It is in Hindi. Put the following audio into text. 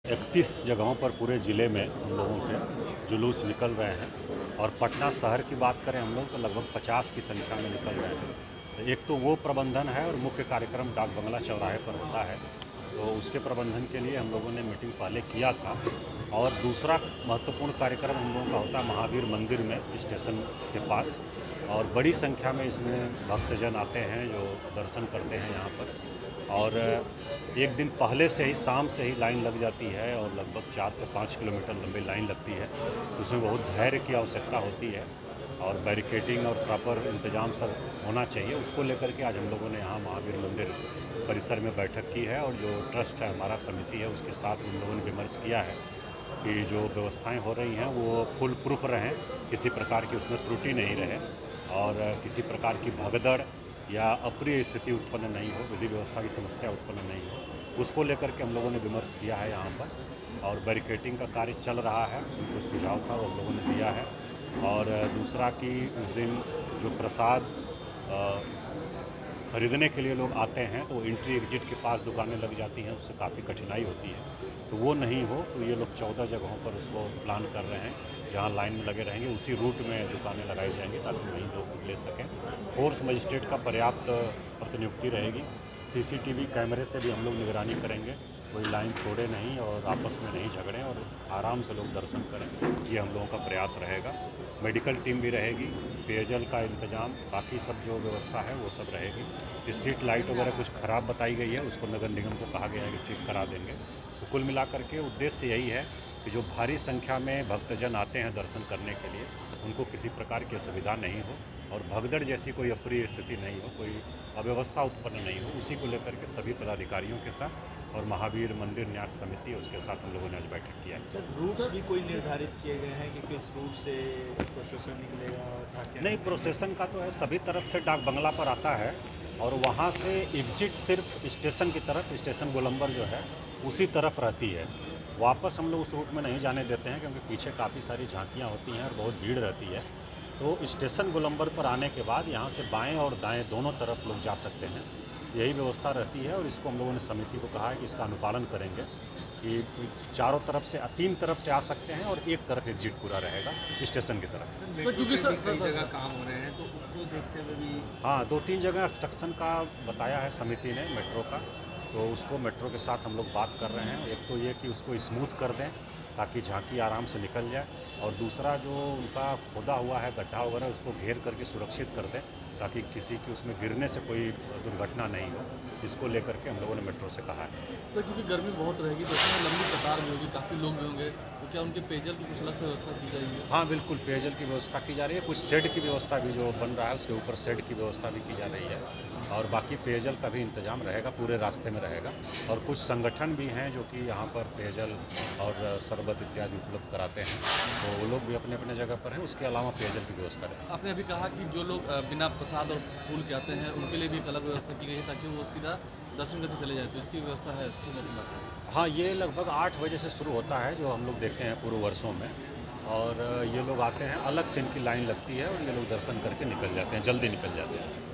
31 जगहों पर पूरे ज़िले में हम लोगों के जुलूस निकल रहे हैं और पटना शहर की बात करें हम लोग तो लगभग 50 की संख्या में निकल रहे हैं। एक तो वो प्रबंधन है और मुख्य कार्यक्रम डाक बंगला चौराहे पर होता है, तो उसके प्रबंधन के लिए हम लोगों ने मीटिंग पहले किया था। और दूसरा महत्वपूर्ण कार्यक्रम हम लोगों का होता है महावीर मंदिर में स्टेशन के पास, और बड़ी संख्या में इसमें भक्तजन आते हैं जो दर्शन करते हैं यहाँ पर। और एक दिन पहले से ही शाम से ही लाइन लग जाती है और लगभग 4 से 5 किलोमीटर लंबी लाइन लगती है। उसमें बहुत धैर्य की आवश्यकता होती है और बैरिकेडिंग और प्रॉपर इंतज़ाम सब होना चाहिए। उसको लेकर के आज हम लोगों ने यहाँ महावीर मंदिर परिसर में बैठक की है और जो ट्रस्ट है हमारा समिति है उसके साथ उन लोगों ने विमर्श किया है कि जो व्यवस्थाएं हो रही हैं वो फुल प्रूफ रहें, किसी प्रकार की उसमें त्रुटि नहीं रहे और किसी प्रकार की भगदड़ या अप्रिय स्थिति उत्पन्न नहीं हो, विधि व्यवस्था की समस्या उत्पन्न नहीं हो। उसको लेकर के हम लोगों ने विमर्श किया है यहाँ पर। और बैरिकेडिंग का कार्य चल रहा है, उसमें कुछ सुझाव था वो हम लोगों ने दिया है। और दूसरा कि उस दिन जो प्रसाद खरीदने के लिए लोग आते हैं तो एंट्री एग्जिट के पास दुकानें लग जाती हैं, उससे काफ़ी कठिनाई होती है, तो वो नहीं हो। तो ये लोग 14 जगहों पर उसको प्लान कर रहे हैं, जहाँ लाइन में लगे रहेंगे उसी रूट में दुकानें लगाई जाएंगी ताकि वहीं लोग ले सकें। फोर्स मजिस्ट्रेट का पर्याप्त प्रतिनियुक्ति रहेगी। सीसीटीवी कैमरे से भी हम लोग निगरानी करेंगे, कोई लाइन तोड़े नहीं और आपस में नहीं झगड़ें और आराम से लोग दर्शन करें, ये हम लोगों का प्रयास रहेगा। मेडिकल टीम भी रहेगी, पेयजल का इंतजाम, बाकी सब जो व्यवस्था है वो सब रहेगी। स्ट्रीट लाइट वगैरह कुछ ख़राब बताई गई है, उसको नगर निगम को कहा गया है कि ठीक करा देंगे। तो कुल मिलाकर के उद्देश्य यही है कि जो भारी संख्या में भक्तजन आते हैं दर्शन करने के लिए उनको किसी प्रकार की असुविधा नहीं हो और भगदड़ जैसी कोई अप्रिय स्थिति नहीं हो, कोई अव्यवस्था उत्पन्न नहीं हो। उसी को लेकर के सभी पदाधिकारियों के साथ और महावीर मंदिर न्यास समिति उसके साथ हम लोगों ने आज बैठक किया है। सर, रूट्स भी कोई निर्धारित किए गए हैं कि किस रूट से प्रोसेसन निकलेगा और नहीं, प्रोसेसन का तो है, सभी तरफ से डाक बंगला पर आता है और वहाँ से एग्जिट सिर्फ स्टेशन की तरफ, स्टेशन गोलंबर जो है उसी तरफ रहती है। वापस हम लोग उस रूट में नहीं जाने देते हैं क्योंकि पीछे काफ़ी सारी झांकियाँ होती हैं और बहुत भीड़ रहती है। तो स्टेशन गोलंबर पर आने के बाद यहाँ से बाएं और दाएं दोनों तरफ लोग जा सकते हैं, यही व्यवस्था रहती है। और इसको हम लोगों ने समिति को कहा है कि इसका अनुपालन करेंगे कि चारों तरफ से, 3 तरफ से आ सकते हैं और एक तरफ एग्जिट पूरा रहेगा स्टेशन की तरफ। क्योंकि कई जगह काम हो रहे हैं तो उसको देखते हुए भी हाँ, 2-3 जगह ऑब्स्ट्रक्शन का बताया है समिति ने मेट्रो का, तो उसको मेट्रो के साथ हम लोग बात कर रहे हैं। एक तो ये कि उसको स्मूथ कर दें ताकि झांकी आराम से निकल जाए, और दूसरा जो उनका खोदा हुआ है गड्ढा वगैरह उसको घेर करके सुरक्षित कर दें ताकि किसी की उसमें गिरने से कोई दुर्घटना नहीं हो। इसको लेकर के हम लोगों ने मेट्रो से कहा है। सर, क्योंकि गर्मी बहुत रहेगी, बसों में लंबी कतार भी होगी, काफ़ी लोग भी होंगे, तो क्या उनके पेयजल की कुछ अलग से व्यवस्था की जाएगी? हाँ बिल्कुल, पेयजल की व्यवस्था की जा रही है। कुछ शेड की व्यवस्था भी जो बन रहा है उसके ऊपर शेड की व्यवस्था भी की जा रही है, और बाकी पेयजल का भी इंतजाम रहेगा, पूरे रास्ते में रहेगा। और कुछ संगठन भी हैं जो कि यहाँ पर पेयजल और शरबत इत्यादि उपलब्ध कराते हैं, तो वो लोग भी अपने अपने जगह पर हैं। उसके अलावा पेयजल की व्यवस्था रहेगी। आपने अभी कहा कि जो लोग बिना प्रसाद और फूल के आते हैं उनके लिए भी एक अलग व्यवस्था की गई है ताकि वो सीधा दर्शन करके चले जाए, तो इसकी व्यवस्था है? हाँ, ये लगभग 8 बजे से शुरू होता है, जो हम लोग देखे हैं पूर्व वर्षों में। और ये लोग आते हैं, अलग से इनकी लाइन लगती है और ये लोग दर्शन करके निकल जाते हैं, जल्दी निकल जाते हैं।